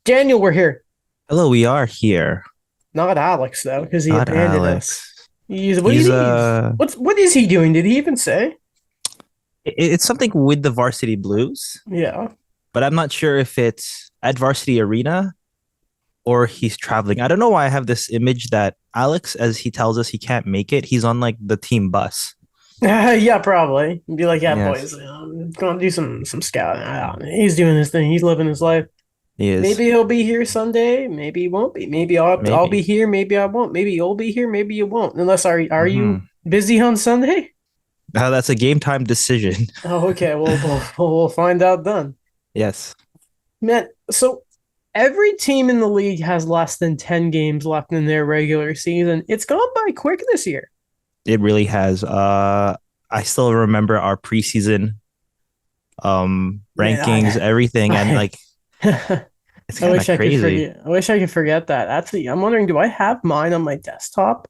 Daniel, we're here. Hello, we are here. Not Alex though, because he Not abandoned us. Alex. What do you He's think? What is he doing? Did he even say? it's something with the Varsity Blues, Yeah. but I'm not sure if it's at Varsity Arena or he's traveling. I don't know why I have this image that Alex, as he tells us he can't make it, he's on like the team bus. Yeah, probably. Be like, yeah, boys, Yes, gonna do some scouting. He's doing his thing. He's living his life. he is. Maybe he'll be here Sunday. Maybe he won't be. Maybe I'll be Maybe. here. Maybe I won't. Maybe you'll be here. Maybe you won't. Unless are you Hmm. busy on Sunday? That's a game time decision. Oh, okay. We'll find out then. Yes, Man, so every team in the league has less than 10 games left in their regular season. It's gone by quick this year. it really has. I still remember our preseason Man, rankings, everything, and I like it's I kind of wish I could crazy. forget. I wish I could forget that. Actually, I'm wondering, do I have mine on my desktop?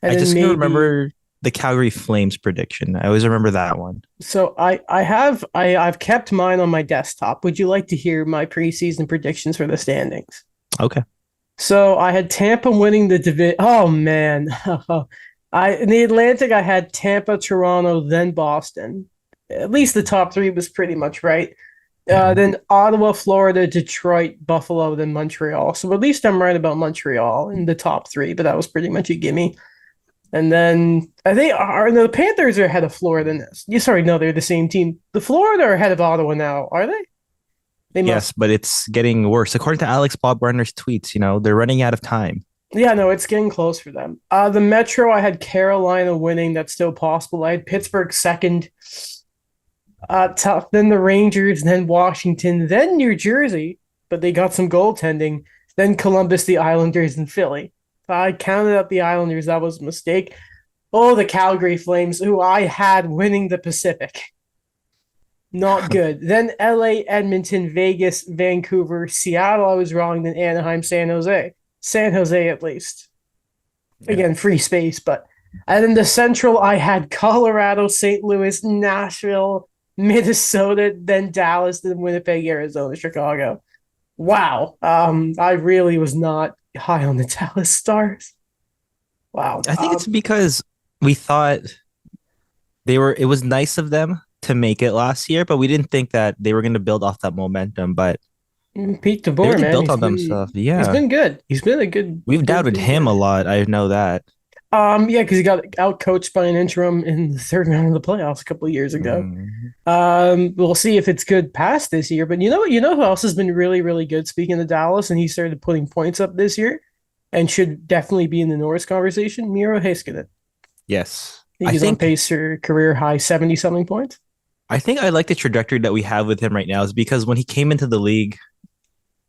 And I then just can maybe remember the Calgary Flames prediction. I always remember that one. so I've kept mine on my desktop. Would you like to hear my preseason predictions for the standings? Okay. So I had Tampa winning the division. Oh man. I in the Atlantic I had Tampa, Toronto, then Boston. At least the top three was pretty much right. Yeah. Then Ottawa, Florida, Detroit, Buffalo, then Montreal. So at least I'm right about Montreal in the top three, but that was pretty much a gimme. And then I think the Panthers are ahead of Florida in this. Yeah, sorry, no, they're the same team. The Florida are ahead of Ottawa now, are they? They Yes, must. but it's getting worse. According to Alex Bob Brenner's tweets, they're running out of time. Yeah, no, it's getting close for them. The Metro, I had Carolina winning. That's still possible. I had Pittsburgh second. Tough. Then the Rangers, then Washington, then New Jersey, but they got some goaltending. Then Columbus, the Islanders, and Philly. I counted up the Islanders. That was a mistake. Oh, the Calgary Flames, who I had winning the Pacific. Not good. Then LA, Edmonton, Vegas, Vancouver, Seattle. I was wrong. Then Anaheim, San Jose. San Jose, at least. Yeah. Again, free space, but. And then the Central, I had Colorado, St. Louis, Nashville, Minnesota, then Dallas, then Winnipeg, Arizona, Chicago. Wow. I really was not high on the Dallas Stars. Wow. I think it's because we thought it was nice of them to make it last year, but we didn't think that they were going to build off that momentum. But Pete they DeBoer, really man, built on themselves. he's Yeah. been good. He's been a We've doubted good him guy. a lot. I know that. Yeah, because he got out coached by an interim in the third round of the playoffs a couple of years ago. Mm. We'll see if it's good past this year. But you know who else has been really, really good? Speaking of Dallas, and he started putting points up this year, and should definitely be in the Norris conversation. Miro Heiskanen. Yes. I think he's on pace for career high 70 something points. I like the trajectory that we have with him right now is because when he came into the league,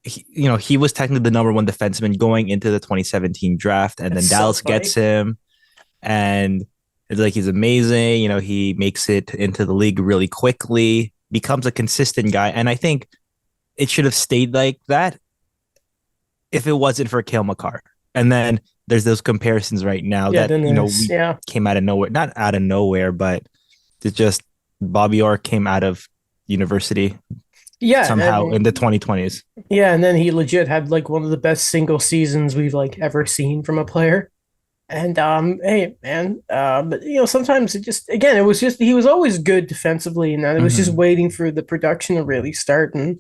he was technically the number one defenseman going into the 2017 draft, and It's then so Dallas funny. gets him, and it's like he's amazing. He makes it into the league really quickly, becomes a consistent guy, and I think it should have stayed like that if it wasn't for Kale McCarr. And then there's those comparisons right now Yeah, that then there's we yeah. came out of nowhere, not out of nowhere, but it's just Bobby Orr came out of university Yeah, somehow in and the 2020s. yeah, and then he legit had like one of the best single seasons we've like ever seen from a player. And hey man, but sometimes it was just he was always good defensively, and then it was just Mm-hmm. waiting for the production to really start, and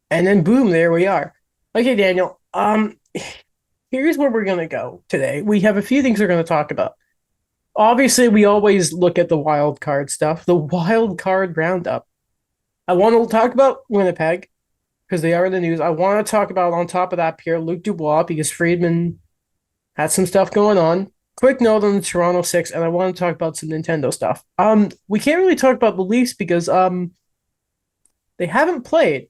then boom, there we are. Okay, Daniel. Here's where we're gonna go today. We have a few things we're gonna talk about. Obviously, we always look at the wild card stuff, the wild card roundup. I want to talk about Winnipeg because they are in the news. I want to talk about on top of that Pierre-Luc Dubois because Friedman had some stuff going on. Quick note on the Toronto Six, and I want to talk about some Nintendo stuff. We can't really talk about the Leafs because they haven't played,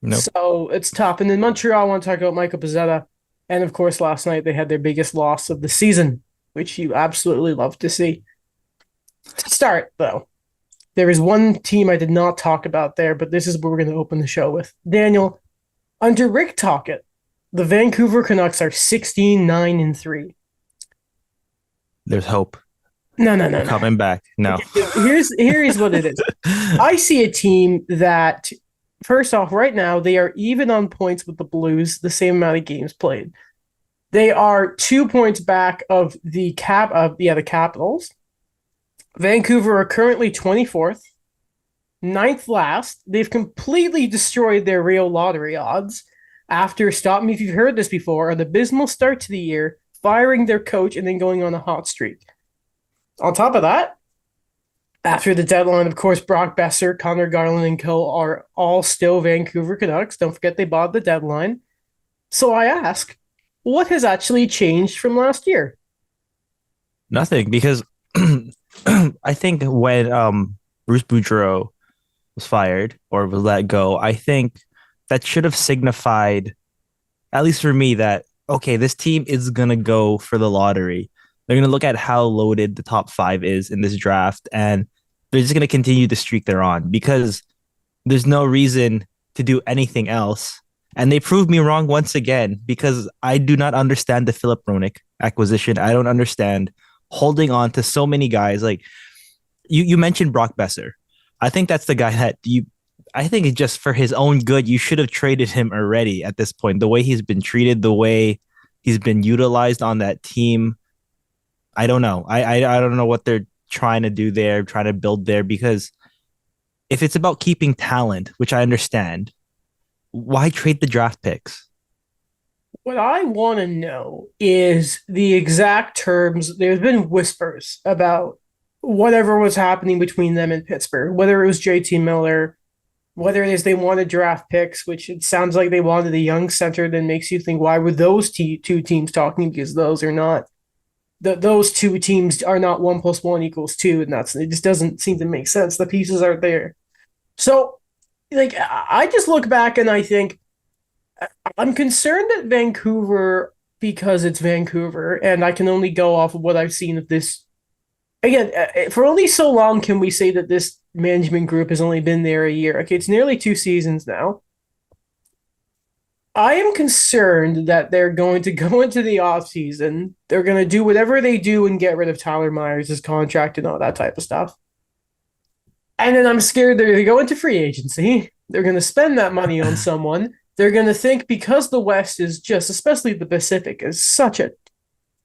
Nope. so it's tough. And in Montreal, I want to talk about Michael Pezzetta, and of course, last night they had their biggest loss of the season, which you absolutely love to see. To start though, there is one team I did not talk about there, but this is what we're going to open the show with. Daniel, under Rick Tocchet, the Vancouver Canucks are 16-9-3. There's hope. No, no, no, We're no. coming back. No. Here's what it is. I see a team that first off, right now they are even on points with the Blues, the same amount of games played. They are 2 points back of the Capitals. Vancouver are currently 24th, ninth last. They've completely destroyed their real lottery odds after, stop me if you've heard this before, an abysmal start to the year, firing their coach and then going on a hot streak. On top of that, after the deadline, of course, Brock Besser, Connor Garland, and co are all still Vancouver Canucks. Don't forget they bought the deadline. So I ask, what has actually changed from last year? Nothing, because I think when Bruce Boudreau was fired or was let go, I think that should have signified, at least for me, that okay, this team is gonna go for the lottery. They're gonna look at how loaded the top five is in this draft, and they're just gonna continue the streak they're on because there's no reason to do anything else. And they proved me wrong once again because I do not understand the Philip Roenick acquisition. I don't understand holding on to so many guys. Like you mentioned Brock Besser. I think that's the guy that you. I think it's just for his own good. You should have traded him already at this point. The way he's been treated, the way he's been utilized on that team. I don't know. I don't know what they're trying to do there, trying to build there, because if it's about keeping talent, which I understand, why trade the draft picks? What I want to know is the exact terms. There's been whispers about whatever was happening between them and Pittsburgh, whether it was JT Miller, whether it is they wanted draft picks, which it sounds like they wanted a young center, then makes you think, why were those two teams talking? Because those are not, those two teams are not 1+1 = 2, and it just doesn't seem to make sense. The pieces aren't there. So, like, I just look back and I think I'm concerned at Vancouver because it's Vancouver, and I can only go off of what I've seen of this. Again, for only so long can we say that this management group has only been there a year. Okay, it's nearly 2 seasons now. I am concerned that they're going to go into the offseason. They're going to do whatever they do and get rid of Tyler Myers' contract and all that type of stuff. And then I'm scared they're going to go into free agency. They're going to spend that money on someone. They're going to think because the West is just, especially the Pacific, is such a.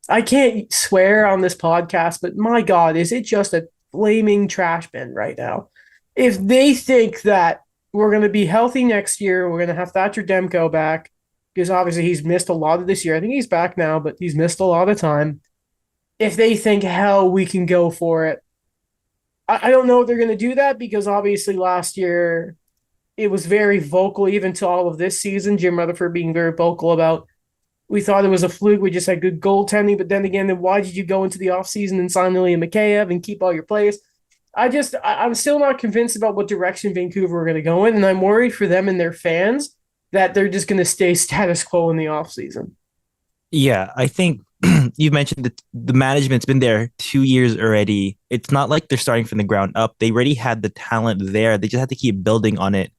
I can't swear on this podcast, but my God, is it just a flaming trash bin right now? If they think that we're going to be healthy next year, we're going to have Thatcher Demko back, because obviously he's missed a lot of this year. I think he's back now, but he's missed a lot of time. If they think, hell, we can go for it, I don't know if they're going to do that, because obviously last year it was very vocal, even to all of this season. Jim Rutherford being very vocal about, we thought it was a fluke, we just had good goaltending, but then again, then why did you go into the offseason and sign Ilya Mikheyev and keep all your players? I'm still not convinced about what direction Vancouver are going to go in, and I'm worried for them and their fans that they're just going to stay status quo in the offseason. Yeah, I think you mentioned that the management's been there 2 years already. It's not like they're starting from the ground up. They already had the talent there. They just have to keep building on it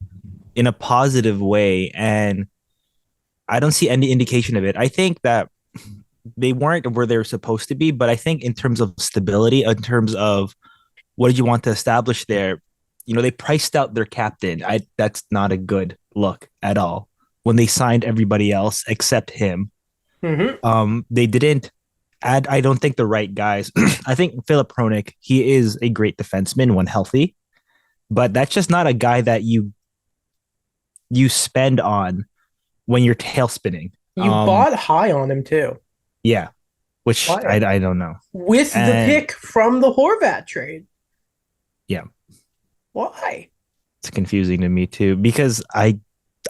in a positive way. And I don't see any indication of it. I think that they weren't where they were supposed to be, but I think in terms of stability, in terms of what did you want to establish there, they priced out their captain. That's not a good look at all when they signed everybody else except him. They didn't add, I don't think, the right guys. I think Philip Roenick, he is a great defenseman when healthy, but that's just not a guy that you spend on when you're tail spinning. You bought high on him too. Yeah, which I don't know. With the pick from the Horvat trade. Yeah. Why? It's confusing to me too, because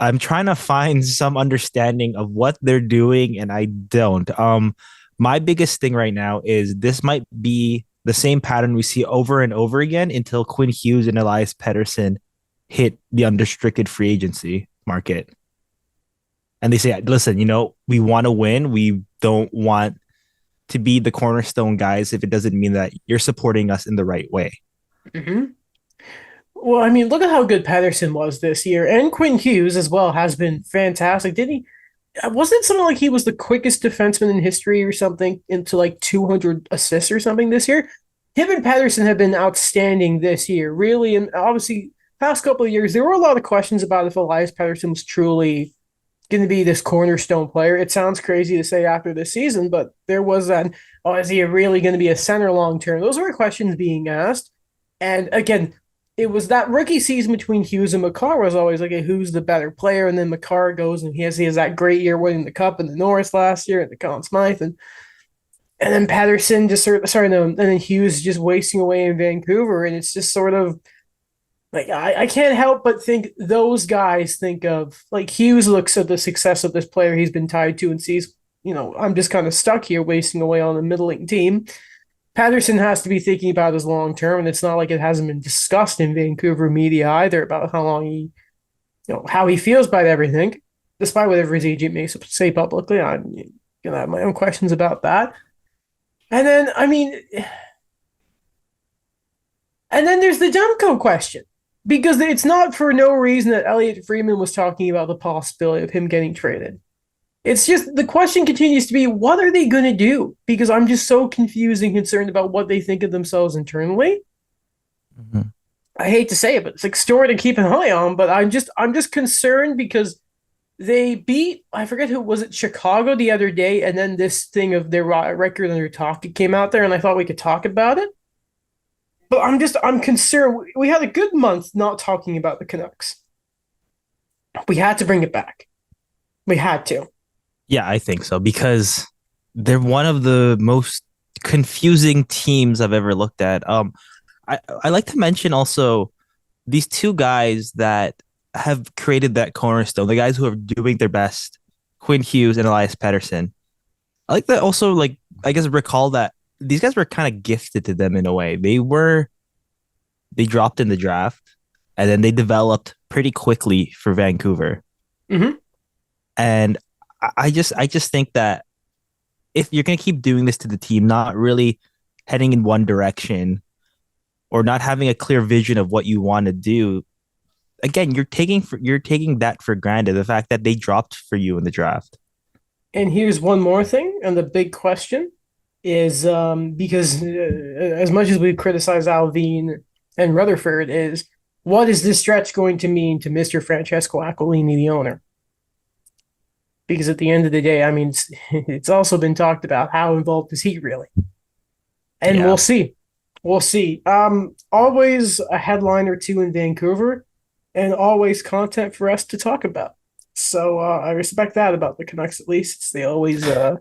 I'm trying to find some understanding of what they're doing, and I don't. My biggest thing right now is this might be the same pattern we see over and over again until Quinn Hughes and Elias Pettersson hit the unrestricted free agency market. And they say, listen, we want to win. We don't want to be the cornerstone guys if it doesn't mean that you're supporting us in the right way. Mm-hmm. Well, I mean, look at how good Pettersson was this year. And Quinn Hughes as well has been fantastic. Didn't he? Wasn't it something like he was the quickest defenseman in history or something into like 200 assists or something this year? Him and Pettersson have been outstanding this year, really. And obviously, past couple of years, there were a lot of questions about if Elias Pettersson was truly going to be this cornerstone player. It sounds crazy to say after this season, but there was that, oh, is he really going to be a center long term? Those were questions being asked. And again, it was that rookie season between Hughes and Makar was always like, who's the better player? And then Makar goes and he has that great year winning the Cup in the Norris last year at the Conn Smythe. And then Patterson just sorry, no, and then Hughes just wasting away in Vancouver. And it's just sort of like, I can't help but think those guys think of, like, Hughes looks at the success of this player he's been tied to and sees, I'm just kind of stuck here wasting away on a middling team. Patterson has to be thinking about his long term, and it's not like it hasn't been discussed in Vancouver media either about how long how he feels about everything, despite whatever his agent may say publicly. I'm gonna have my own questions about that. And then, and then there's the Demko question, because it's not for no reason that Elliot Friedman was talking about the possibility of him getting traded. It's just the question continues to be, what are they going to do? Because I'm just so confused and concerned about what they think of themselves internally. Mm-hmm. I hate to say it, but it's like story to keep an eye on. But I'm just concerned because they beat, I forget who was it, Chicago the other day, and then this thing of their record under talk came out there, and I thought we could talk about it. But I'm concerned. We had a good month not talking about the Canucks. We had to bring it back. We had to. Yeah, I think so, because they're one of the most confusing teams I've ever looked at. I like to mention also these two guys that have created that cornerstone, the guys who are doing their best, Quinn Hughes and Elias Pettersson. I like that also, like, I guess recall that these guys were kind of gifted to them in a way. They dropped in the draft, and then they developed pretty quickly for Vancouver. Mm-hmm. And I just think that if you're going to keep doing this to the team, not really heading in one direction or not having a clear vision of what you want to do, again, you're taking that for granted, the fact that they dropped for you in the draft. And here's one more thing, and the big question is, because as much as we've criticized Alvin and Rutherford, is what is this stretch going to mean to Mr. Francesco Aquilini, the owner? Because at the end of the day, it's also been talked about how involved is he really? And yeah. We'll see. We'll see. Always a headline or two in Vancouver, and always content for us to talk about. So I respect that about the Canucks. At least they always have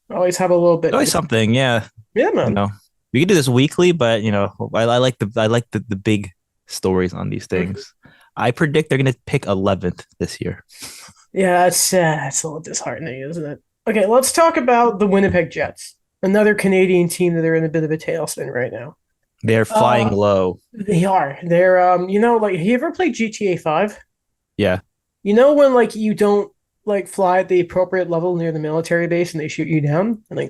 a little bit. Always something, yeah. Yeah, man. We can do this weekly, but I like the big stories on these things. Mm-hmm. I predict they're going to pick 11th this year. Yeah, it's a little disheartening, isn't it? Okay, let's talk about the Winnipeg Jets, another Canadian team that are in a bit of a tailspin right now. They're flying low. They are. They're have you ever played GTA 5? Yeah. When you don't fly at the appropriate level near the military base and they shoot you down and the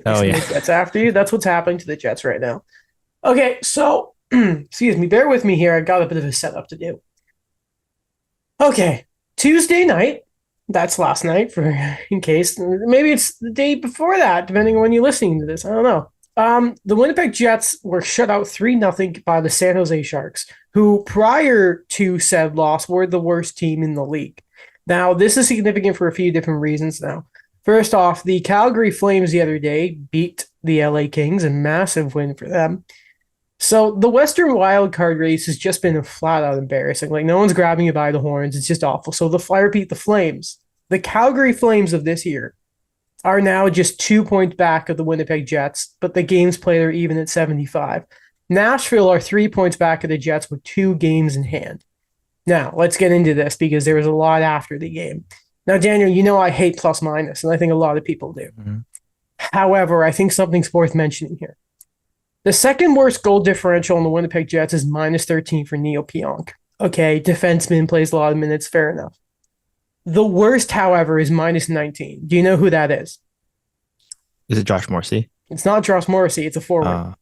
Jets after you? That's what's happening to the Jets right now. Okay, so excuse me, bear with me here. I got a bit of a setup to do. Okay, Tuesday night. That's last night, in case. Maybe it's the day before that, depending on when you're listening to this. I don't know. The Winnipeg Jets were shut out 3-0 by the San Jose Sharks, who prior to said loss were the worst team in the league. Now, this is significant for a few different reasons now. First off, the Calgary Flames the other day beat the LA Kings, a massive win for them. So the Western wildcard race has just been flat-out embarrassing. No one's grabbing you by the horns. It's just awful. So I repeat, the Flames, the Calgary Flames of this year, are now just 2 points back of the Winnipeg Jets, but the games played are even at 75. Nashville are 3 points back of the Jets with 2 games in hand. Now, let's get into this because there was a lot after the game. Now, Daniel, I hate plus-minus, and I think a lot of people do. Mm-hmm. However, I think something's worth mentioning here. The second worst goal differential on the Winnipeg Jets is -13 for Neil Pionk. Okay, defenseman, plays a lot of minutes, fair enough. The worst, however, is -19. Do you know who that is? Is it Josh Morrissey? It's not Josh Morrissey. It's a forward.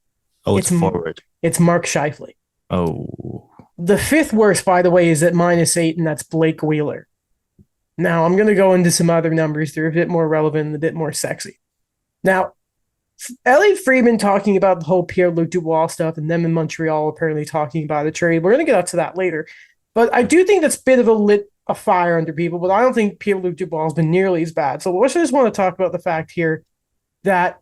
It's a forward. It's Mark Scheifele. Oh. The fifth worst, by the way, is at -8, and that's Blake Wheeler. Now, I'm going to go into some other numbers. They're a bit more relevant and a bit more sexy. Now, Elliot Friedman talking about the whole Pierre-Luc Dubois stuff and them in Montreal apparently talking about a trade. We're going to get up to that later. But I do think that's a bit of a fire under people, but I don't think Pierre-Luc Dubois has been nearly as bad. So let's just want to talk about the fact here that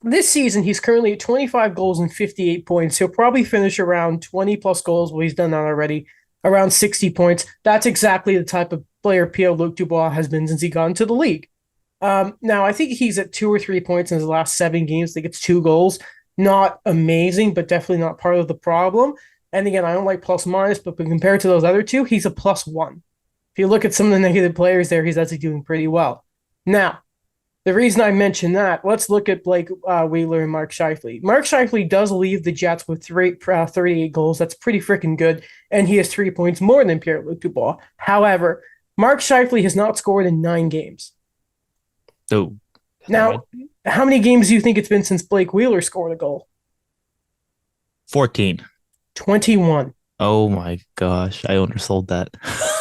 this season he's currently at 25 goals and 58 points. He'll probably finish around 20 plus goals. Well, he's done that already, around 60 points. That's exactly the type of player Pierre-Luc Dubois has been since he got into the league. Now, I think he's at 2 or 3 points in his last 7 games. I think it's 2 goals. Not amazing, but definitely not part of the problem. And again, I don't like plus minus, but compared to those other two, he's a +1. If you look at some of the negative players there, he's actually doing pretty well. Now, the reason I mention that, let's look at Blake Wheeler and Mark Scheifele. Mark Scheifele does leave the Jets with 38 goals. That's pretty freaking good. And he has 3 points more than Pierre-Luc Dubois. However, Mark Scheifele has not scored in 9 games. So Now, how many games do you think it's been since Blake Wheeler scored a goal? 14. 21. Oh my gosh, I undersold that.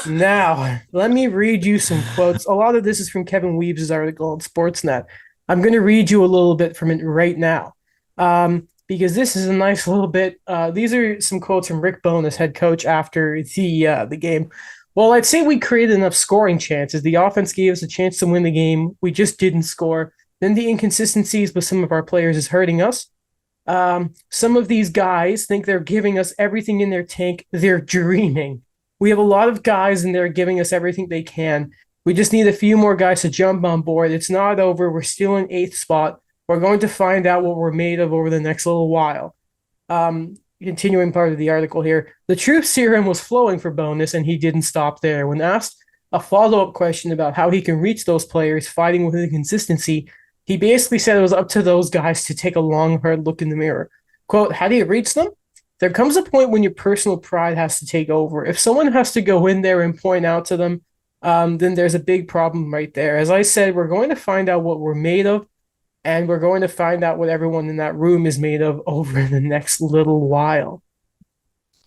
Now, let me read you some quotes. A lot of this is from Kevin Weaves' article on Sportsnet. I'm going to read you a little bit from it right now because this is a nice little bit. These are some quotes from Rick Bowness, head coach, after the game. Well, I'd say we created enough scoring chances. The offense gave us a chance to win the game. We just didn't score. Then the inconsistencies with some of our players is hurting us. Some of these guys think they're giving us everything in their tank. They're dreaming. We have a lot of guys and they're giving us everything they can. We just need a few more guys to jump on board. It's not over. We're still in 8th spot. We're going to find out what we're made of over the next little while. Continuing part of the article here, the truth serum was flowing for Bowness, and he didn't stop there. When asked a follow-up question about how he can reach those players fighting with inconsistency, he basically said it was up to those guys to take a long, hard look in the mirror. Quote, how do you reach them? There comes a point when your personal pride has to take over. If someone has to go in there and point out to them, then there's a big problem right there. As I said, we're going to find out what we're made of, and we're going to find out what everyone in that room is made of over the next little while.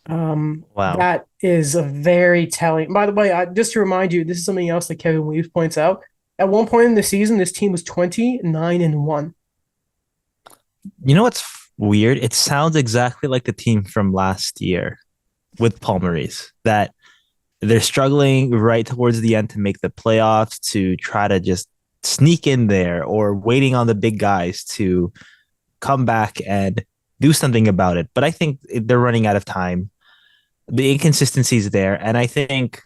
Wow. That is a very telling. By the way, just to remind you, this is something else that Kevin Weaves points out. At one point in the season, this team was 29-1. You know what's weird? It sounds exactly like the team from last year with Paul Maurice, that they're struggling right towards the end to make the playoffs, to try to just sneak in there, or waiting on the big guys to come back and do something about it. But I think they're running out of time. The inconsistency is there. And I think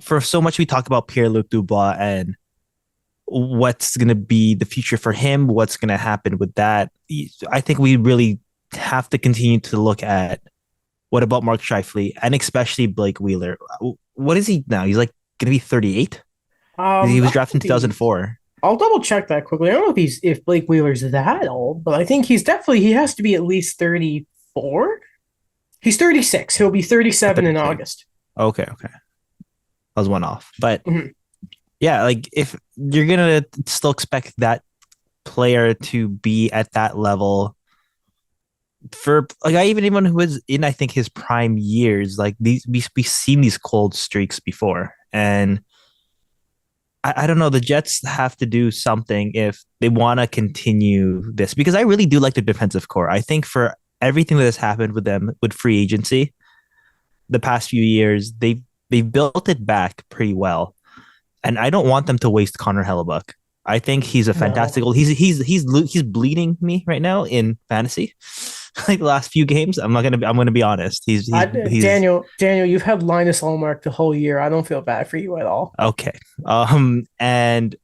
for so much we talk about Pierre-Luc Dubois and what's going to be the future for him, what's going to happen with that. I think we really have to continue to look at what about Mark Scheifele and especially Blake Wheeler. What is he now? He's like going to be 38? He was drafted in 2004. I'll double check that quickly. I don't know if Blake Wheeler's that old, but I think he has to be at least 34. He's 36. He'll be 37 in August. Okay. I was one off. But yeah, like if you're going to still expect that player to be at that level for like anyone who is in, I think, his prime years, like we've seen these cold streaks before. And I don't know. The Jets have to do something if they want to continue this, because I really do like the defensive core. I think for everything that has happened with them with free agency the past few years, they've built it back pretty well, and I don't want them to waste Connor Hellebuck. I think he's a fantastic. No. He's bleeding me right now in fantasy. Like the last few games, I'm gonna be honest. He's Daniel. You've had Linus Ullmark the whole year. I don't feel bad for you at all. Okay. And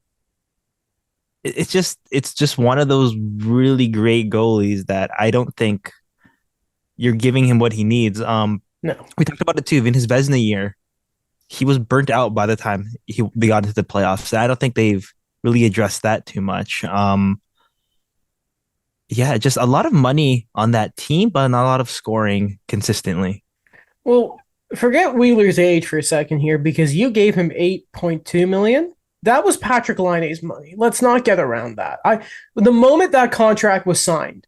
it's just one of those really great goalies that I don't think you're giving him what he needs. No, we talked about it too. In his Vezina year, he was burnt out by the time they got into the playoffs. I don't think they've really addressed that too much. Yeah, just a lot of money on that team, but not a lot of scoring consistently. Well, forget Wheeler's age for a second here, because you gave him $8.2 million. That was Patrick Laine's money. Let's not get around that. The moment that contract was signed,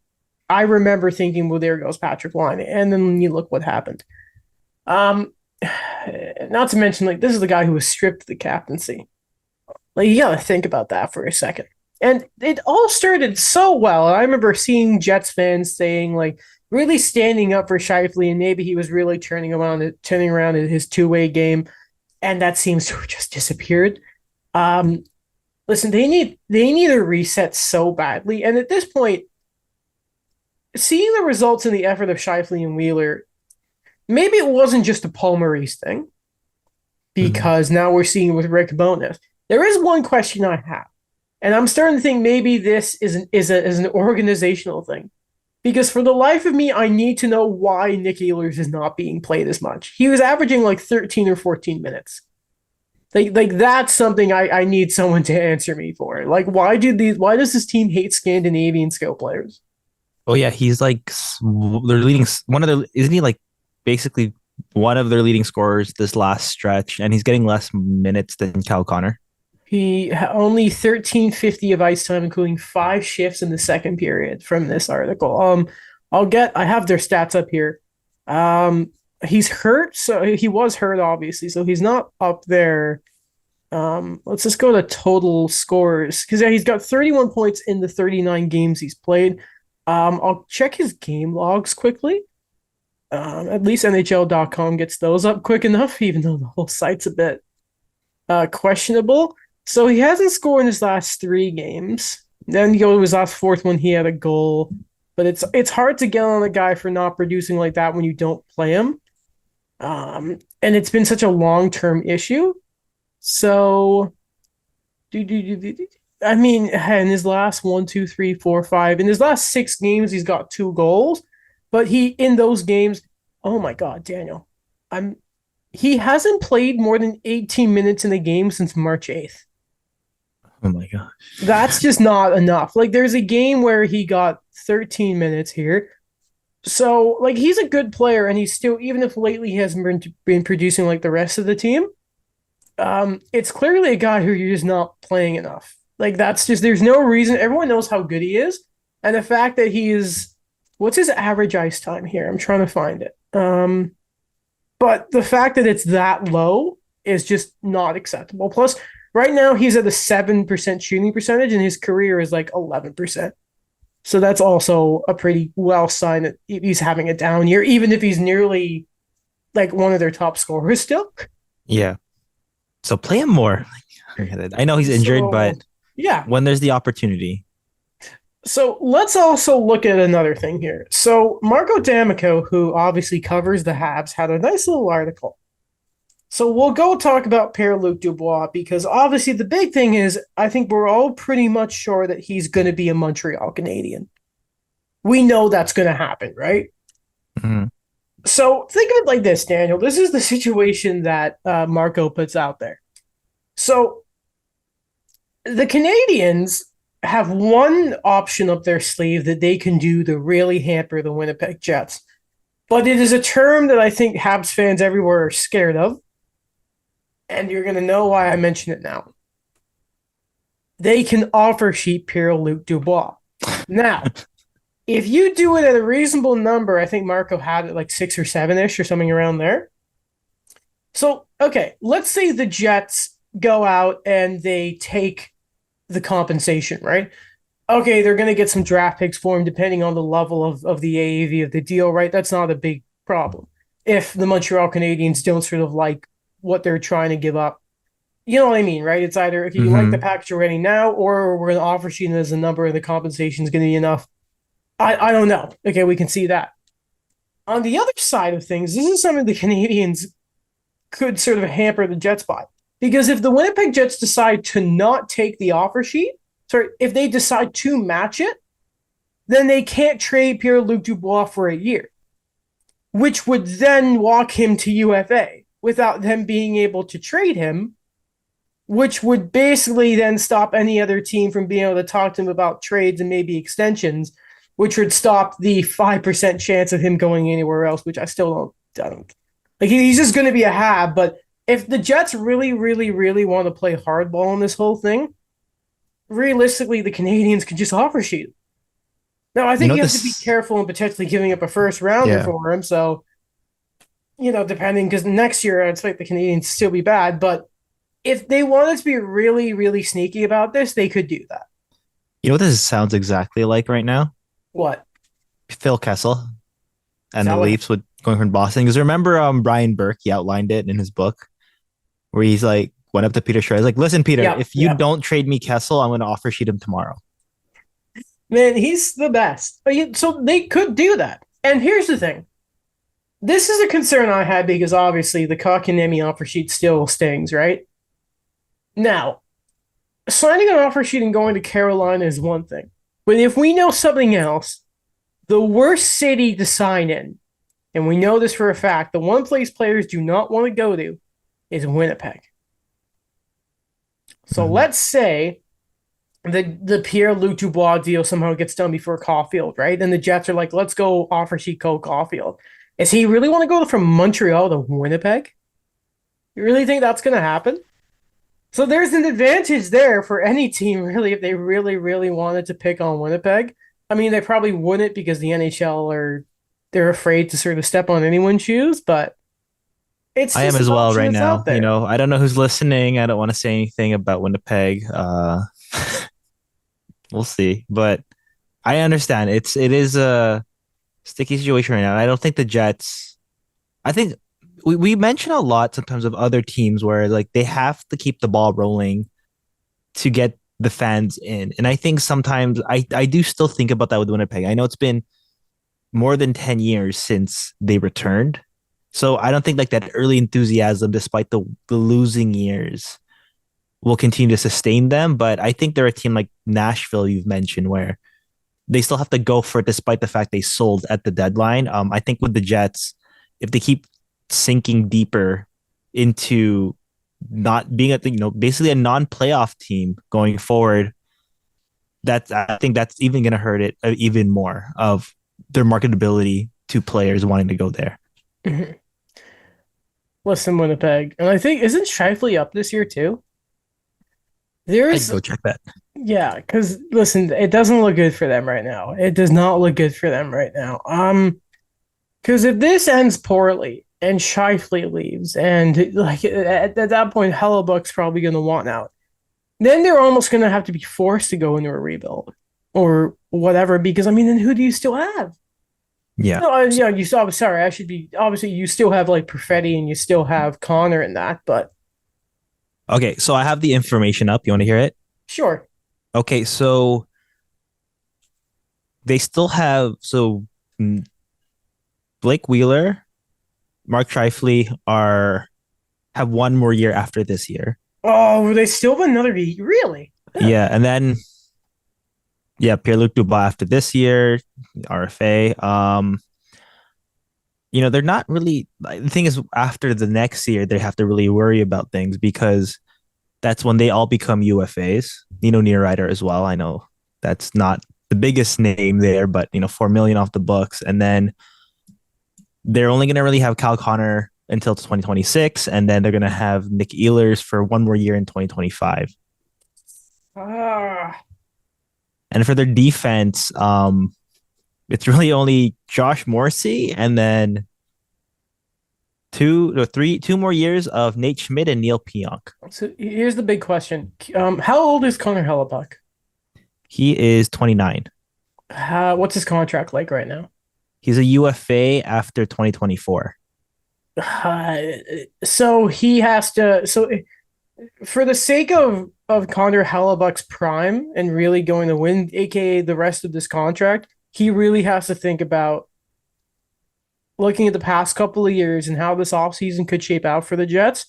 I remember thinking, well, there goes Patrick Laine. And then you look what happened. Not to mention, like, this is the guy who was stripped of the captaincy. Like, you got to think about that for a second. And it all started so well. I remember seeing Jets fans saying, like, really standing up for Shifley, and maybe he was really turning around his two-way game, and that seems to have just disappeared. Um, Listen, they need a reset so badly, and at this point, seeing the results and the effort of Shifley and Wheeler, maybe it wasn't just a Paul Maurice thing, Mhm. because now we're seeing it with Rick Bowness. There is one question I have, and I'm starting to think maybe this is an organizational thing. Because for the life of me, I need to know why Nick Ehlers is not being played as much. He was averaging like 13 or 14 minutes. Like that's something I need someone to answer me for. Like why does this team hate Scandinavian skill players? Oh yeah, he's like they're leading one of their isn't he like basically one of their leading scorers this last stretch, and he's getting less minutes than Cal Connor. He only 1350 of ice time, including 5 shifts in the second period from this article. I have their stats up here. Um, he's hurt, so he was hurt, obviously, so he's not up there. Let's just go to total scores because yeah, he's got 31 points in the 39 games he's played. I'll check his game logs quickly. At least NHL.com gets those up quick enough, even though the whole site's a bit questionable. So he hasn't scored in his last 3 games. Then he goes his last fourth one, he had a goal. But it's hard to get on a guy for not producing like that when you don't play him. And it's been such a long term issue. So I mean, in his last one, two, three, four, five, in his last 6 games, he's got 2 goals. But he in those games, oh my god, Daniel, I'm he hasn't played more than 18 minutes in a game since March 8th. Oh my god. That's just not enough. Like there's a game where he got 13 minutes here. So like he's a good player and he's still even if lately he hasn't been producing like the rest of the team, it's clearly a guy who you're just not playing enough. Like that's just there's no reason everyone knows how good he is. And the fact that he is what's his average ice time here? I'm trying to find it. But the fact that it's that low is just not acceptable. Plus, right now he's at a 7% shooting percentage, and his career is like 11%. So that's also a pretty well sign that he's having a down year, even if he's nearly like one of their top scorers still. Yeah. So play him more. I know he's injured, but So yeah. when there's the opportunity. So let's also look at another thing here. So Marco D'Amico, who obviously covers the Habs, had a nice little article. So we'll go talk about Pierre-Luc Dubois because obviously the big thing is I think we're all pretty much sure that he's going to be a Montreal Canadian. We know that's going to happen, right? Mhm. So think of it like this, Daniel. This is the situation that Marco puts out there. So the Canadians have one option up their sleeve that they can do to really hamper the Winnipeg Jets. But it is a term that I think Habs fans everywhere are scared of. And you're going to know why I mention it now. They can offer sheet Pierre-Luc Dubois. Now, if you do it at a reasonable number, I think Marco had it like 6 or 7-ish or something around there. So, okay, let's say the Jets go out and they take the compensation, right? Okay, they're going to get some draft picks for him depending on the level of the AAV of the deal, right? That's not a big problem. If the Montreal Canadiens don't sort of like what they're trying to give up, you know what I mean, right? It's either if you like the Mhm. package already now, or we're going to offer sheet as a number and the compensation is going to be enough. I don't know. Okay, we can see that. On the other side of things, this is something the Canadians could sort of hamper the Jets by. Because if the Winnipeg Jets decide to not take the offer sheet, sorry, if they decide to match it, then they can't trade Pierre-Luc Dubois for a year, which would then walk him to UFA without them being able to trade him, which would basically then stop any other team from being able to talk to him about trades and maybe extensions, which would stop the 5% chance of him going anywhere else, which I still don't like he's just going to be a Hab. But if the Jets really, really, really want to play hardball in this whole thing, realistically, the Canadians could just offer sheet. Now, I You think know you have to be this careful and potentially giving up a first rounder yeah. for him. So, depending, because next year I expect the Canadians to still be bad. But if they wanted to be really, really sneaky about this, they could do that. You know what this sounds exactly like right now? What? Phil Kessel. Is and that the what? Leafs with going from Boston. Because remember, Brian Burke, he outlined it in his book where he's like went up to Peter Shire. He's like, "Listen, Peter, Yeah, if you yeah. don't trade me Kessel, I'm going to offer sheet him tomorrow." Man, he's the best. So they could do that. And here's the thing. This is a concern I had because obviously the Kotkaniemi offer sheet still stings, right? Now, signing an offer sheet and going to Carolina is one thing. But if we know something else, the worst city to sign in, and we know this for a fact, the one place players do not want to go to is Winnipeg. So Mhm. let's say the Pierre-Luc Dubois deal somehow gets done before Caulfield, right? And the Jets are like, let's go offer sheet Cole Caulfield. Does he really want to go from Montreal to Winnipeg? You really think that's going to happen? So there's an advantage there for any team, really, if they really, really wanted to pick on Winnipeg. I mean, they probably wouldn't because the NHL are they're afraid to sort of step on anyone's shoes, but it's I am just an as well option right that's out now. there. I don't know who's listening. I don't want to say anything about Winnipeg. We'll see, but I understand it is a sticky situation right now. I don't think the Jets. I think we mention a lot sometimes of other teams where like they have to keep the ball rolling to get the fans in, and I think sometimes I do still think about that with Winnipeg. I know it's been more than 10 years since they returned, so I don't think like that early enthusiasm, despite the losing years, will continue to sustain them. But I think they're a team like Nashville you've mentioned where they still have to go for it despite the fact they sold at the deadline. I think with the Jets, if they keep sinking deeper into not being basically a non-playoff team going forward, that's I think that's even going to hurt it even more of their marketability to players wanting to go there. Listen, Winnipeg, and I think isn't Shifley up this year too? I'd There's go check that. Yeah, because listen, it doesn't look good for them right now. It does not look good for them right now. Because if this ends poorly and Shifley leaves, and like at that point, Hellebuck's probably going to want out. Then they're almost going to have to be forced to go into a rebuild or whatever. Because I mean, then who do you still have? Yeah. No, yeah, you still. Sorry, I should be. Obviously, you still have like Perfetti and you still have Connor and that. But Okay, so I have the information up. You want to hear it? sure. Okay, so they still have mm, Blake Wheeler, Mark Trifley are have one more year after this year. Oh, they still have another year. Really? Huh. Yeah, and then yeah, Pierre-Luc Dubois after this year, RFA. They're not really the thing is after the next year they have to really worry about things because that's when they all become UFAs. Niederreiter as well. I know that's not the biggest name there, but 4 million off the books, and then they're only going to really have Kyle Connor until 2026, and then they're going to have Nick Ehlers for one more year in 2025. Ah. And for their defense, it's really only Josh Morrissey and then 2 more years of Nate Schmidt and Neil Pionk. So here's the big question. How old is Connor Hellebuck? He is 29. What's his contract like right now? He's a UFA after 2024. Uh, so he has to. So for the sake of Connor Hellebuck's prime and really going to win, aka the rest of this contract, he really has to think about looking at the past couple of years and how this offseason could shape out for the Jets.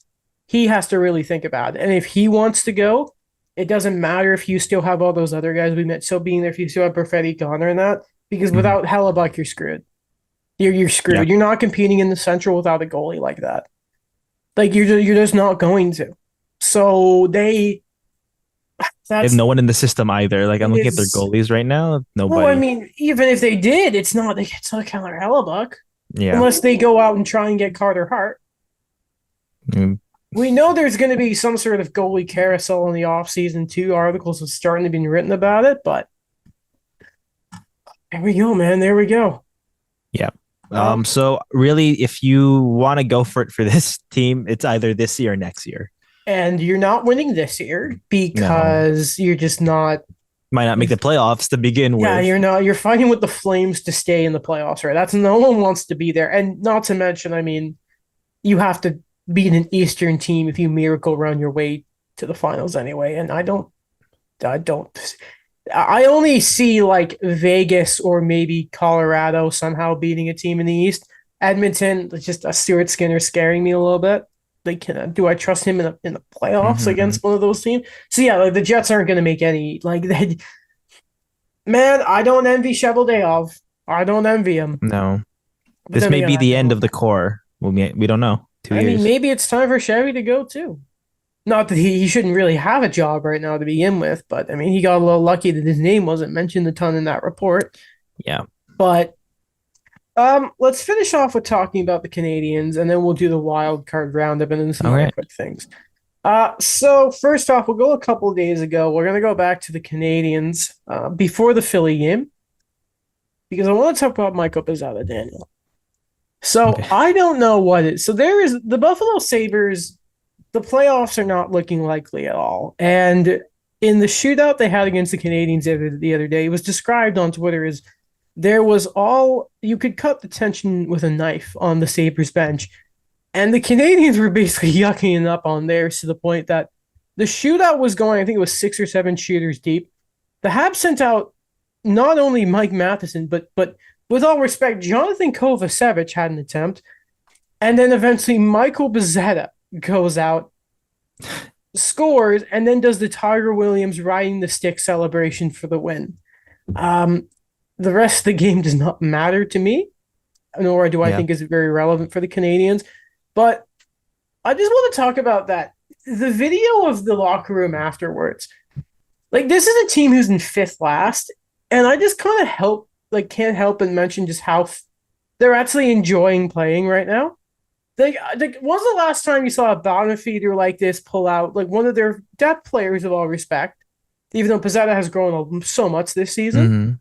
He has to really think about it. And if he wants to go, it doesn't matter if you still have all those other guys we met still being there, if you still have Perfetti, Connor, and that, because Mhm. without Hellebuck, you're screwed. You're Yeah. screwed. You're not competing in the Central without a goalie like that. Like you're just not going to. So They have that's no one in the system either. Like I'm it looking at their is. goalies right now. Well, I Nobody. mean, even if they did, it's not Keller Hellebuck Yeah. unless they go out and try and get Carter Hart. Mm. We know there's going to be some sort of goalie carousel in the offseason too. Articles have starting to be written about it, but there we go, man. There we go. Yeah. Um, So really, if you want to go for it for this team, it's either this year or next year. and you're not winning this year No. because you're just not. Might not make the playoffs to begin Yeah, with. you're fighting with the Flames to stay in the playoffs, right? That's no one wants to be there. And not to mention, I mean, you have to beat an Eastern team if you miracle run your way to the finals anyway. And I don't I only see like Vegas or maybe Colorado somehow beating a team in the East. Edmonton, just a Stuart Skinner scaring me a little bit. Like, do I trust him in the playoffs Hmm. against one of those teams? So yeah, like the Jets aren't going to make any like they. Man, I don't envy Shoveldayoff. I don't envy him. No, But this then may again, be the end of the core. We don't know. Two I mean, years. maybe it's time for Chevy to go too. Not that he shouldn't really have a job right now to begin with, but I mean, he got a little lucky that his name wasn't mentioned a ton in that report. Yeah. But let's finish off with talking about the Canadians, and then we'll do the wild card roundup and then some All other right. quick things. So first off, we'll go a couple of days ago. We're gonna go back to the Canadians before the Philly game because I want to talk about Michael Pezzetta, Daniel. So Okay. I don't know what it. So there is the Buffalo Sabres. The playoffs are not looking likely at all, and in the shootout they had against the Canadians the other day, it was described on Twitter as there was all you could cut the tension with a knife on the Sabres bench. And the Canadians were basically yucking it up on theirs to the point that the shootout was going, I think it was 6 or 7 shooters deep. The Habs sent out not only Mike Matheson, but with all respect, Jonathan Kovacevic had an attempt. And then eventually Michael Pezzetta goes out, scores, and then does the Tiger Williams riding the stick celebration for the win. Um, the rest of the game does not matter to me, nor do I Yeah. think is very relevant for the Canadians. But I just want to talk about that. The video of the locker room afterwards. Like this is a team who's in fifth last, and I just kind of can't help but mention just how they're actually enjoying playing right now. Like, when's the last time you saw a bottom feeder like this pull out like one of their depth players of all respect, even though Pizzetta has grown so much this season, Hmm.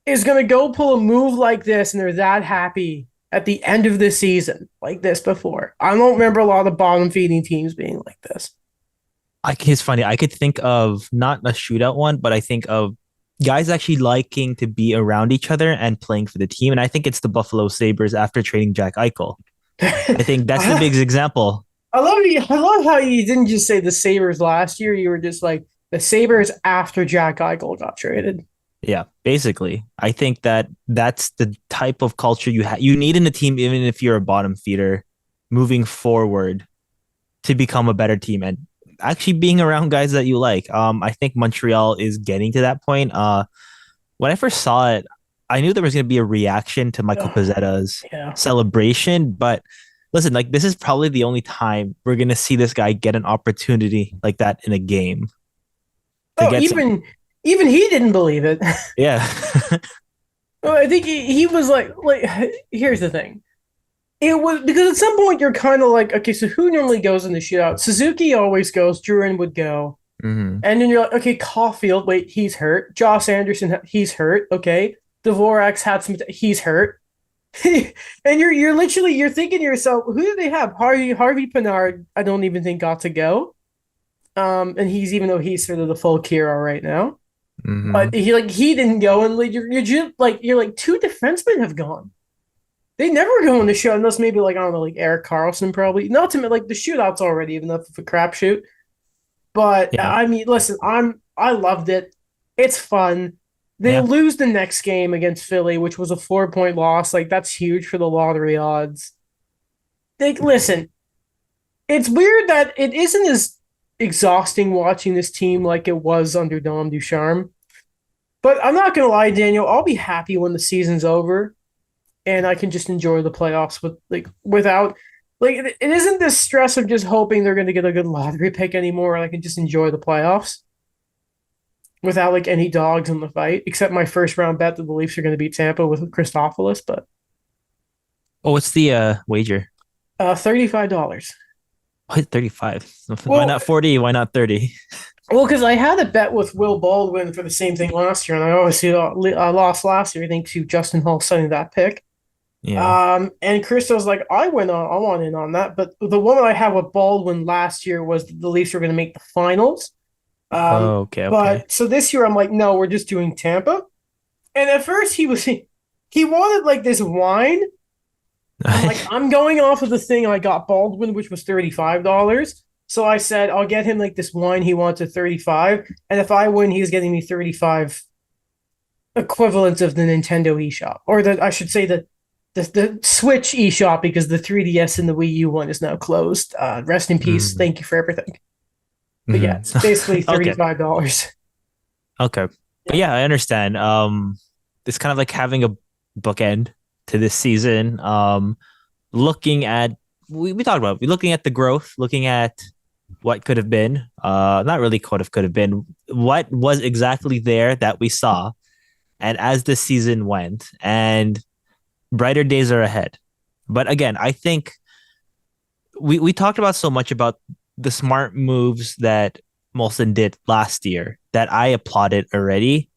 is going to go pull a move like this, and they're that happy at the end of the season like this before. I don't remember a lot of bottom feeding teams being like this. It's funny. I could think of not a shootout one, but I think of guys actually liking to be around each other and playing for the team. And I think it's the Buffalo Sabres after trading Jack Eichel. I think that's the I big example. love you. I love how you didn't just say the Sabres last year. You were just like the Sabres after Jack Eichel got traded. Yeah, basically. I think that that's the type of culture you need in a team, even if you're a bottom feeder, moving forward to become a better team and actually being around guys that you like. I think Montreal is getting to that point. When I first saw it, I knew there was going to be a reaction to Michael Oh, Pezzetta's yeah. celebration, but listen, like this is probably the only time we're going to see this guy get an opportunity like that in a game to Oh, get some. even he didn't believe it. Yeah. Well, I think he was like here's the thing. It was because at some point you're kind of like, okay, so who normally goes in the shootout? Suzuki always goes. Druin would go, Hmm. and then you're like, okay, Caulfield, wait, he's hurt. Josh Anderson, he's hurt. Okay, Dvorak's had some, he's hurt. And you're literally you're thinking to yourself, who do they have? Harvey Pinard, I don't even think got to go. And he's even though he's sort of the full Kira right now, but Hmm. he didn't go, and like you're just like you're like two defensemen have gone. They never go in the show unless maybe like I don't know, like Eric Carlson probably. Not to me, like the shootout's already enough of a crapshoot. But Yeah. I mean, listen, I loved it. It's fun. They Yeah. lose the next game against Philly, which was a 4 point loss. Like that's huge for the lottery odds. Like, listen, it's weird that it isn't as exhausting watching this team like it was under Dom Ducharme. But I'm not gonna lie, Daniel. I'll be happy when the season's over and I can just enjoy the playoffs without like it isn't this stress of just hoping they're going to get a good lottery pick anymore. I can just enjoy the playoffs without like any dogs in the fight, except my first round bet that the Leafs are going to beat Tampa with Christopoulos, but Oh, what's the wager? $35. What, 35? Why Well, not 40? Why not 30? because I had a bet with Will Baldwin for the same thing last year, and I obviously lost last year. I think to Justin Hall setting that pick. Yeah. And Crystal's like, I want in on that. But the one I had with Baldwin last year was the Leafs were going to make the finals. Um, Okay, okay. but so this year I'm like, no, we're just doing Tampa. And at first he wanted like this wine. I'm like, I'm going off of the thing I got Baldwin, which was $35. So I said I'll get him like this wine he wants at 35, and if I win, he's getting me 35 equivalent of the Nintendo eShop, or the I should say the Switch eShop because the 3DS and the Wii U one is now closed. Rest in peace. Mm, Thank you for everything. But yeah, mhm. it's basically Okay, $35. okay. But Yeah. yeah, I understand. It's kind of like having a bookend to this season. Looking at we talked about looking at the growth, looking at what could have been. Not really could have been. What was exactly there that we saw, and as the season went, and brighter days are ahead. But again, I think we talked about so much about the smart moves that Molson did last year that I applauded already.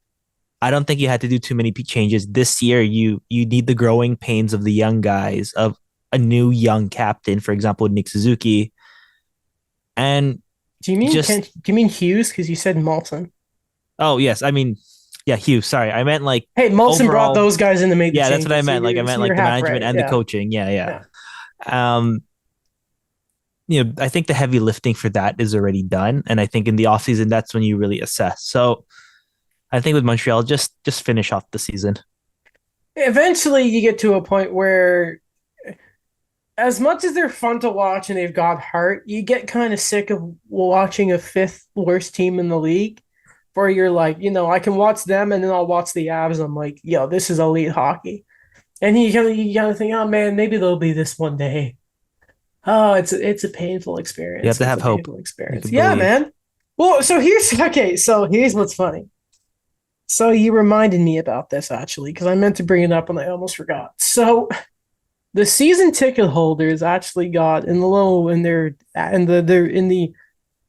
I don't think you had to do too many changes this year. You need the growing pains of the young guys, of a new young captain, for example, Nick Suzuki, and Do you mean just Kent? Do you mean Hughes? Because you said Malton. oh yes, I mean yeah, Hugh. Sorry, I meant like Hey, Molson brought overall. those guys in to make the Yeah, that's what I changes. meant. Like I So meant you're like the half management right. and the Yeah. coaching. Yeah, yeah. Yeah. Um, I think the heavy lifting for that is already done, and I think in the offseason that's when you really assess. So I think with Montreal, just finish off the season. Eventually, you get to a point where, as much as they're fun to watch and they've got heart, you get kind of sick of watching a fifth worst team in the league. Where you're like, I can watch them and then I'll watch the Avs. I'm like, yo, this is elite hockey. And you kind of think, oh man, maybe they'll be this one day. Oh, it's a painful You have experience. to It's have a hope. painful You experience. can Yeah, believe. man. Well, so here's okay. So here's what's funny. So you reminded me about this actually because I meant to bring it up and I almost forgot. So the season ticket holders actually got in the low in their in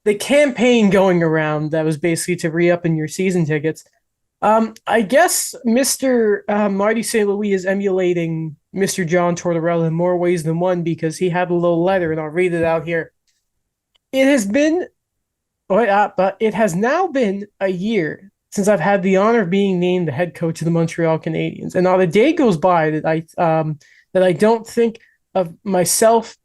the campaign going around that was basically to re-up in your season tickets. I guess Mr. Marty St. Louis is emulating Mr. John Tortorella in more ways than one because he had a little letter, and I'll read it out here. It has been, but it has now been a year since I've had the honor of being named the head coach of the Montreal Canadiens, and not a day goes by that I don't think of myself.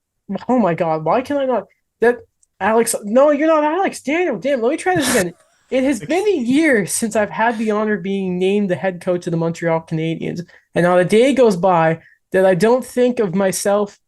Oh my God, why can I not? That Alex? No, you're not Alex. Daniel, damn. Let me try this again. It has been a year since I've had the honor of being named the head coach of the Montreal Canadiens, and not a day goes by that I don't think of myself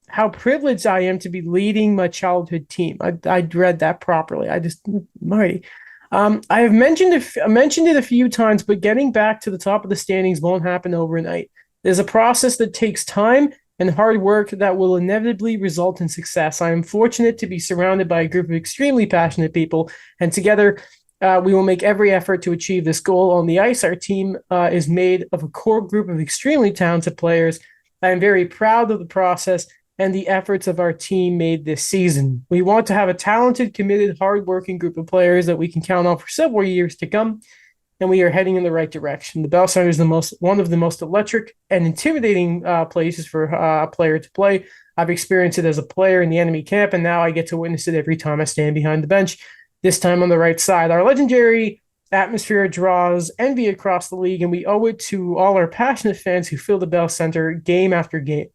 how privileged I am to be leading my childhood team. I read that properly. I just Marty. I have mentioned it a few times, but getting back to the top of the standings won't happen overnight. There's a process that takes time and hard work that will inevitably result in success. I am fortunate to be surrounded by a group of extremely passionate people, and together we will make every effort to achieve this goal. On the ice, our team is made of a core group of extremely talented players. I am very proud of the process and the efforts of our team made this season. We want to have a talented, committed, hardworking group of players that we can count on for several years to come, and we are heading in the right direction. The Bell Center is one of the most electric and intimidating places for a player to play. I've experienced it as a player in the enemy camp, and now I get to witness it every time I stand behind the bench, this time on the right side. Our legendary atmosphere draws envy across the league, and we owe it to all our passionate fans who fill the Bell Center game after game.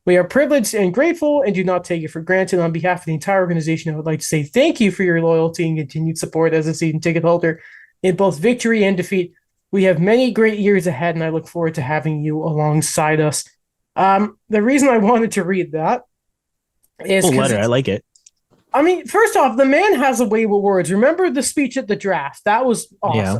We are privileged and grateful and do not take it for granted. On behalf of the entire organization, I would like to say thank you for your loyalty and continued support as a season ticket holder in both victory and defeat. We have many great years ahead, and I look forward to having you alongside us. The reason I wanted to read that is Cool because letter. I like it. I mean, first off, the man has a way with words. Remember the speech at the draft? That was Yeah.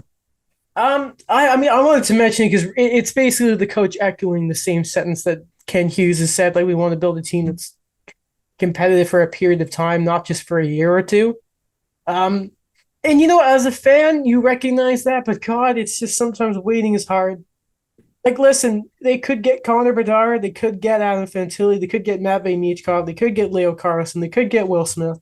awesome. I mean, I wanted to mention it because it's basically the coach echoing the same sentence that Ken Hughes has said. Like, we want to build a team that's competitive for a period of time, not just for a year or two. Um, and as a fan, you recognize that, but God, it's just sometimes waiting is hard. Like, listen, they could get Connor Bedard, they could get Adam Fantilli, they could get Matvey Michkov, they could get Leo Carlson, they could get Will Smith.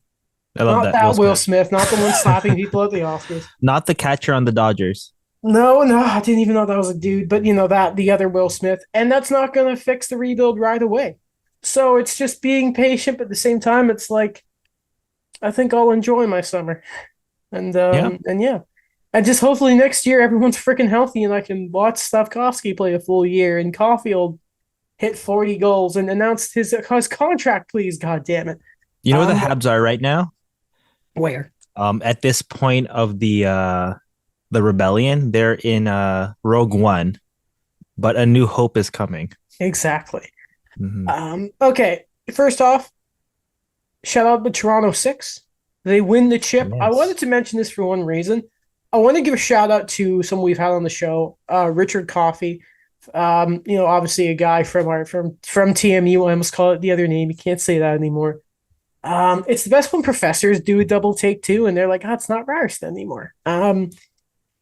I love Not that. Will that Will Smith. Smith, not the one slapping people at the Oscars. Not the catcher on the Dodgers. No, no, I didn't even know that was a dude. But that the other Will Smith, and that's not going to fix the rebuild right away. So it's just being patient, but at the same time, it's like I think I'll enjoy my summer. Yeah. And yeah. And just hopefully next year everyone's freaking healthy and I can watch Stavkovsky play a full year and Caulfield hit 40 goals and announce his contract, please. God damn it. You know where the Um, Habs are right now? where? At this point of the rebellion, they're in Rogue One, but a new hope is coming. Exactly. Mhm. Okay. First off, shout out the Toronto Six. They win the chip. I Yes. wanted to mention this for one reason. I want to give a shout out to someone we've had on the show, Richard Coffey. Obviously a guy from TMU. I almost call it the other name. You can't say that anymore. It's the best when professors do a double take too, and they're like, "Oh, it's not Ryerson anymore."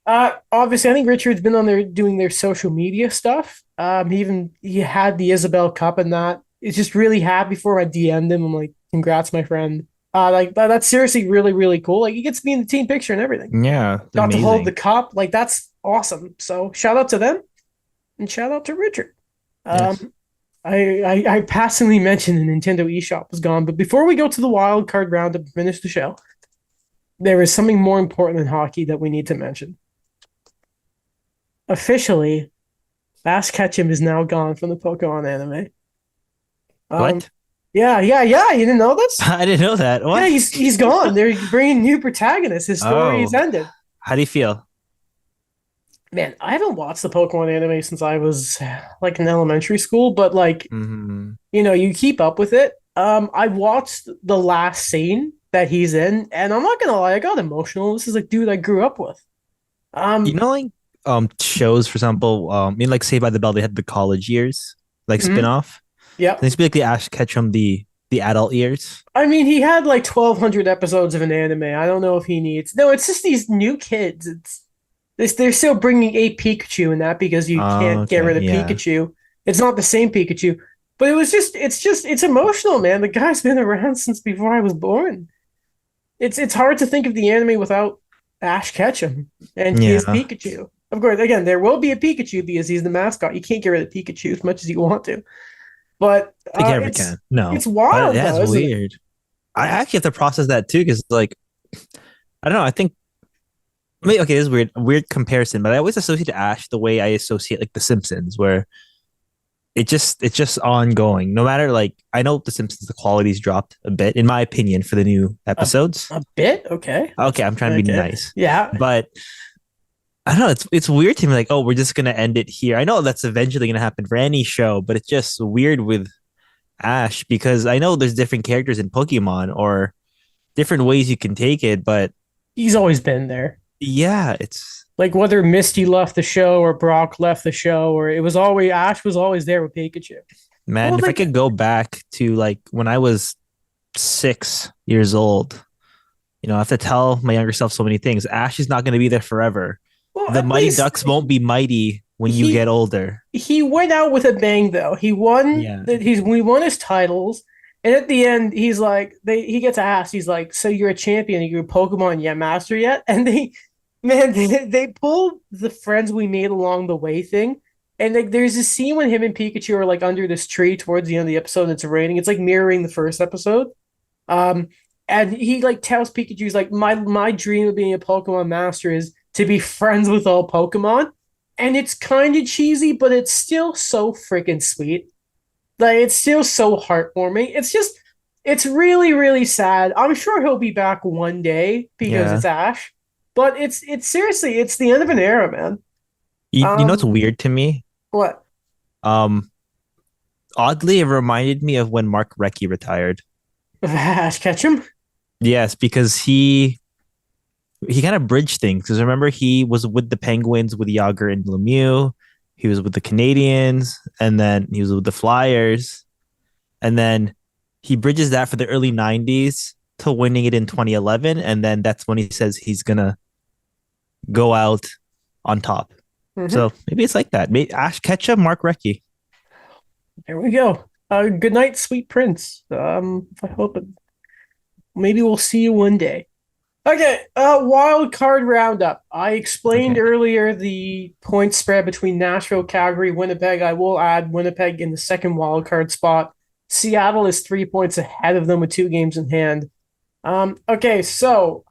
Obviously, I think Richard's been on there doing their social media stuff. He had the Isabel Cup and that. It's just really happy for him. I DM'd him. I'm like, "Congrats, my friend." That's seriously really really cool. Like he gets to be in the team picture and everything. Yeah, it's Got to hold the amazing. cup. Like that's awesome. So shout out to them and shout out to Richard. Yes. Um, I passingly mentioned the Nintendo eShop was gone, but before we go to the wild card roundup and finish the show, there is something more important than hockey that we need to mention. Officially, Ash Ketchum is now gone from the Pokemon anime. Um, What? yeah. You didn't know this? I didn't know that. Yeah, What? he's gone. They're bringing new protagonists. His story is Oh, ended. how do you feel? Man, I haven't watched the Pokemon anime since I was like in elementary school, but like Hmm. you keep up with it. I watched the last scene that he's in, and I'm not gonna lie, I got emotional. This is a dude I grew up with. You Um, know, like shows, for example, like Saved by the Bell, they had the college years, like mhm, spin-off. yeah. They used to be like the Ash Ketchum, the adult years. I mean, he had like 1,200 episodes of an anime. I don't know if he needs. No, it's just these new kids. They're still bringing a Pikachu in that because you Oh, can't get okay, rid of yeah. Pikachu. It's not the same Pikachu, but it's emotional, man. The guy's been around since before I was born. It's hard to think of the anime without Ash Ketchum and his Yeah, Pikachu. Of course, again, there will be a Pikachu because he's the mascot. You can't get rid of Pikachu as much as you want to, but I think ever it's can. No, it's but wild that's though, isn't it? weird. I actually have to process that too, because like I don't know. I think maybe okay, this is weird, weird comparison, but I always associate Ash the way I associate like The Simpsons, where it's just ongoing. No matter like I know The Simpsons, the quality's dropped a bit, in my opinion, for the new A episodes. a bit, okay. Okay, I'm trying to be Okay. nice, Yeah. but I don't know. It's weird to me. Like, oh, we're just gonna end it here. I know that's eventually gonna happen for any show, but it's just weird with Ash because I know there's different characters in Pokemon or different ways you can take it, but He's always been there. yeah, it's Like whether Misty left the show or Brock left the show, or it was always Ash was always there with Pikachu. man. Well, If I like, could go back to like when I was 6 years old, I have to tell my younger self so many things. Ash is not going to be there forever. well, The at Mighty least Ducks won't be mighty when you get he older. he went out with a bang though. Yeah. He won his titles, and at the end he's like he gets asked, he's like, "So you're a champion? Are you a Pokemon yet master yet?" And they pulled the friends we made along the way thing. And like there's a scene when him and Pikachu are like under this tree towards the end of the episode and it's raining. It's like mirroring the first episode. Um and he like tells Pikachu, he's like, my dream of being a Pokemon master is to be friends with all Pokemon. And it's kind of cheesy, but it's still so freaking sweet. Like it's still so heartwarming. It's really, really sad. I'm sure he'll be back one day because Yeah. it's Ash. But it's seriously, it's the end of an era, man. You know what's Um, weird to me? what? Um, Oddly, it reminded me of when Mark Recchi retired. Ash Ketchum? Yes, because he kind of bridged things. Because remember, he was with the Penguins with Yager and Lemieux. He was with the Canadians, and then he was with the Flyers, and then he bridges that for the early '90s to winning it in 2011, and then that's when he says he's gonna go out on top. Mm-hmm. So maybe it's like that. Maybe Ash Ketchum, Mark Recchi. There we go. Good night, sweet prince. I hope it, maybe we'll see you one day. Okay, wild card roundup. I explained Okay. earlier the point spread between Nashville, Calgary, Winnipeg. I will add Winnipeg in the second wild card spot. Seattle is 3 points ahead of them with 2 games in hand. Okay, so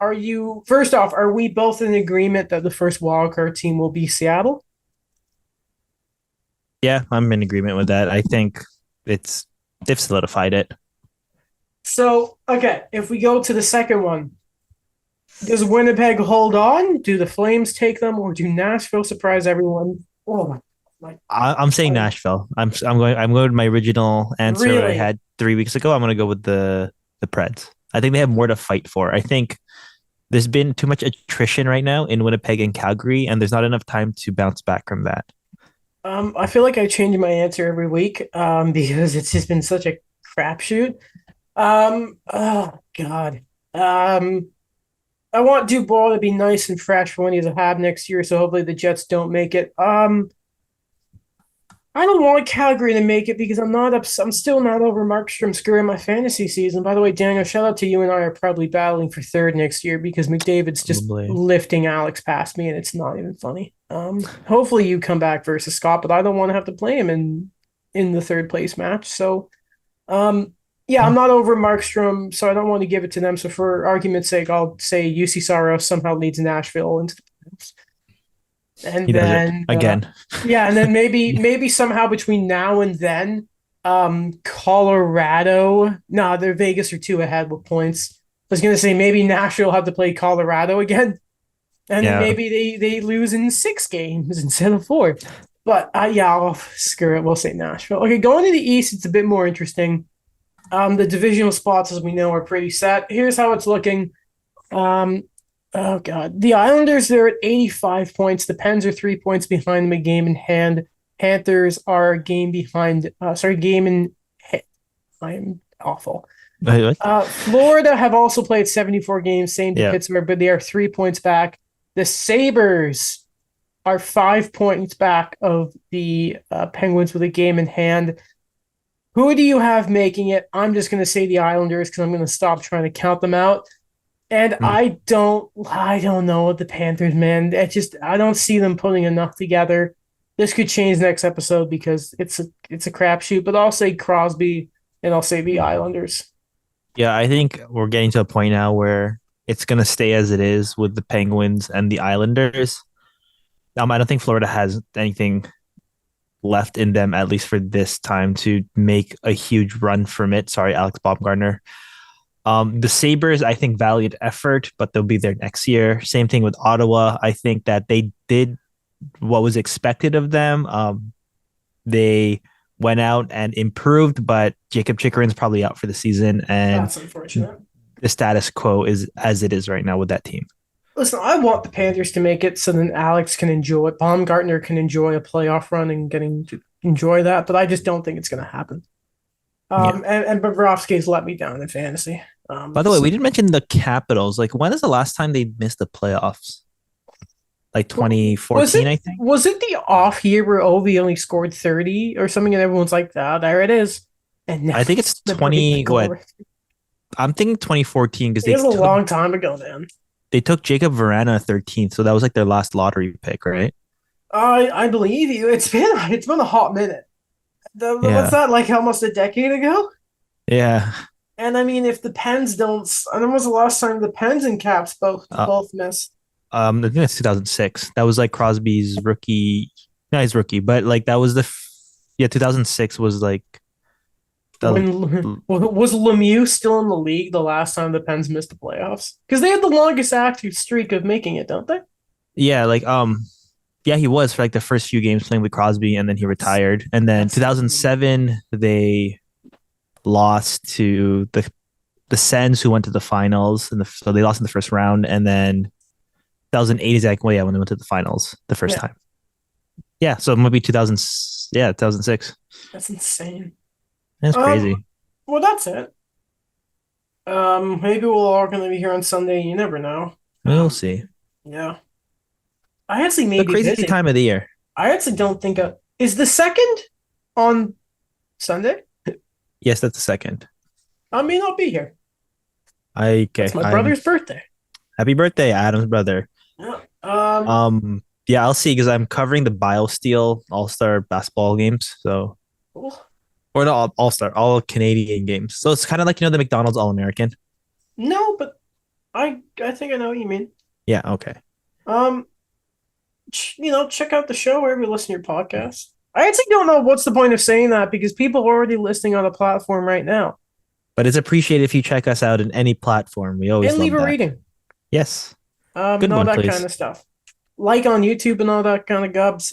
first off, are we both in agreement that the first wildcard team will be Seattle? Yeah, I'm in agreement with that. I think it's they've solidified it. So, okay, if we go to the second one, does Winnipeg hold on? Do the Flames take them, or do Nashville surprise everyone? Oh my, I'm saying oh, Nashville. I'm going with my original answer I really? had 3 weeks ago. I'm going to go with the Preds. I think they have more to fight for. I think there's been too much attrition right now in Winnipeg and Calgary, and there's not enough time to bounce back from that. I feel like I change my answer every week, because it's just been such a crapshoot. Oh God. Um, I want Dubois to be nice and fresh for when he's a Hab next year, so hopefully the Jets don't make it. I don't want Calgary to make it because I'm still not over Markstrom screwing my fantasy season. By the way, Daniel, shout out to you and I are probably battling for third next year because McDavid's just Probably. lifting Alex past me and it's not even funny. Hopefully you come back versus Scott, but I don't want to have to play him in the third place match. So um yeah, I'm Yeah. not over Markstrom, so I don't want to give it to them. So for argument's sake, I'll say UC Saros somehow leads Nashville into the playoffs. And He does it then again. yeah, and then maybe somehow between now and then, Colorado. No, they're Vegas are two ahead with points. I was gonna say maybe Nashville will have to play Colorado again, and then Yeah. maybe they lose in 6 games instead of four. But yeah, screw it. We'll say Nashville. Okay, going to the East, it's a bit more interesting. The divisional spots, as we know, are pretty set. Here's how it's looking. Um, oh God, the Islanders they're at 85 points. The Pens are 3 points behind them, a game in hand. Panthers are a game behind. Sorry, game in. I am awful. What? Florida have also played 74 games, same to Yeah. Pittsburgh, but they are 3 points back. The Sabres are 5 points back of the Penguins with a game in hand. Who do you have making it? I'm just going to say the Islanders because I'm going to stop trying to count them out. And Mm. I don't know what the Panthers, man. I don't see them putting enough together. This could change next episode because it's a crapshoot. But I'll say Crosby, and I'll say the Islanders. Yeah, I think we're getting to a point now where it's gonna stay as it is with the Penguins and the Islanders. I don't think Florida has anything left in them, at least for this time, to make a huge run from it. Sorry, Alex Baumgartner. The Sabres, I think, valiant effort, but they'll be there next year. Same thing with Ottawa. I think that they did what was expected of them. They went out and improved, but Jacob Chickerin's probably out for the season, and That's unfortunate. the status quo is as it is right now with that team. Listen, I want the Panthers to make it so then Alex can enjoy it. Baumgartner can enjoy a playoff run and getting to enjoy that, but I just don't think it's going to happen. Yeah. And Bobrovsky's let me down in fantasy. By the way, we didn't mention the Capitals. Like, when is the last time they missed the playoffs? Like Was 2014, it I think. was it the off year where Ovi only scored 30 or something, and everyone's like, "Ah, there it is," and now I think it's the break the 20. What? glory. I'm thinking 2014 because It was a long time ago, man. they took Jacob Verana 13th, so that was like their last lottery pick, right? I believe you. It's been a hot minute. What's Yeah, that like? Almost a decade ago. yeah. And I mean, if the Pens don't, and when was the last time the Pens and Caps Uh, both missed? I think it's 2006. That was like Crosby's rookie. No, he's rookie, but like that was yeah, 2006 was like the When was Lemieux still in the league the last time the Pens missed the playoffs? Because they had the longest active streak of making it, don't they? yeah, like yeah, he was for like the first few games playing with Crosby, and then he retired. And then That's 2007 they lost to the Sens, who went to the finals, and so they lost in the first round. And then 2008 is like, well, yeah, when they went to the finals the first yeah, time. Yeah, so it might be 2000. Yeah, 2006. that's insane. That's Um, crazy. well, that's it. Maybe we're all gonna be here on Sunday. You never know. We'll see. Yeah. I actually may The be crazy busy. time of the year. I actually don't think is the second on Sunday. Yes, that's the second. I mean, I'll be here. Okay, That's my I'm brother's birthday. happy birthday, Adam's brother. Yeah. Yeah, I'll see because I'm covering the BioSteel All Star basketball games. So, Cool. or the All Star, all Canadian games. So it's kind of like the McDonald's All American. No, but I think I know what you mean. Yeah, okay. Um, check out the show wherever you listen to your podcast. I actually don't know what's the point of saying that because people are already listening on the platform right now. But it's appreciated if you check us out in any platform. We always And leave love a that. rating. Yes. And Good all one, that kind please. of stuff. Like on YouTube and all that kind of gubs.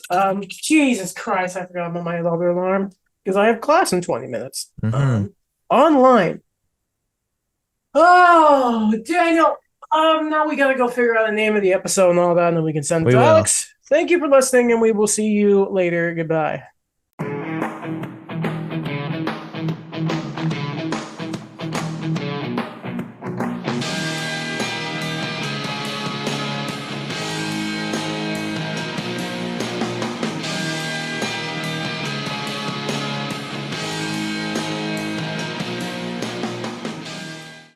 Jesus Christ, I forgot about my other alarm because I have class in 20 minutes. Hmm. Online. Oh, Daniel. Now we gotta go figure out the name of the episode and all that, and then we can send it We to will. Alex. Thank you for listening, and we will see you later. Goodbye.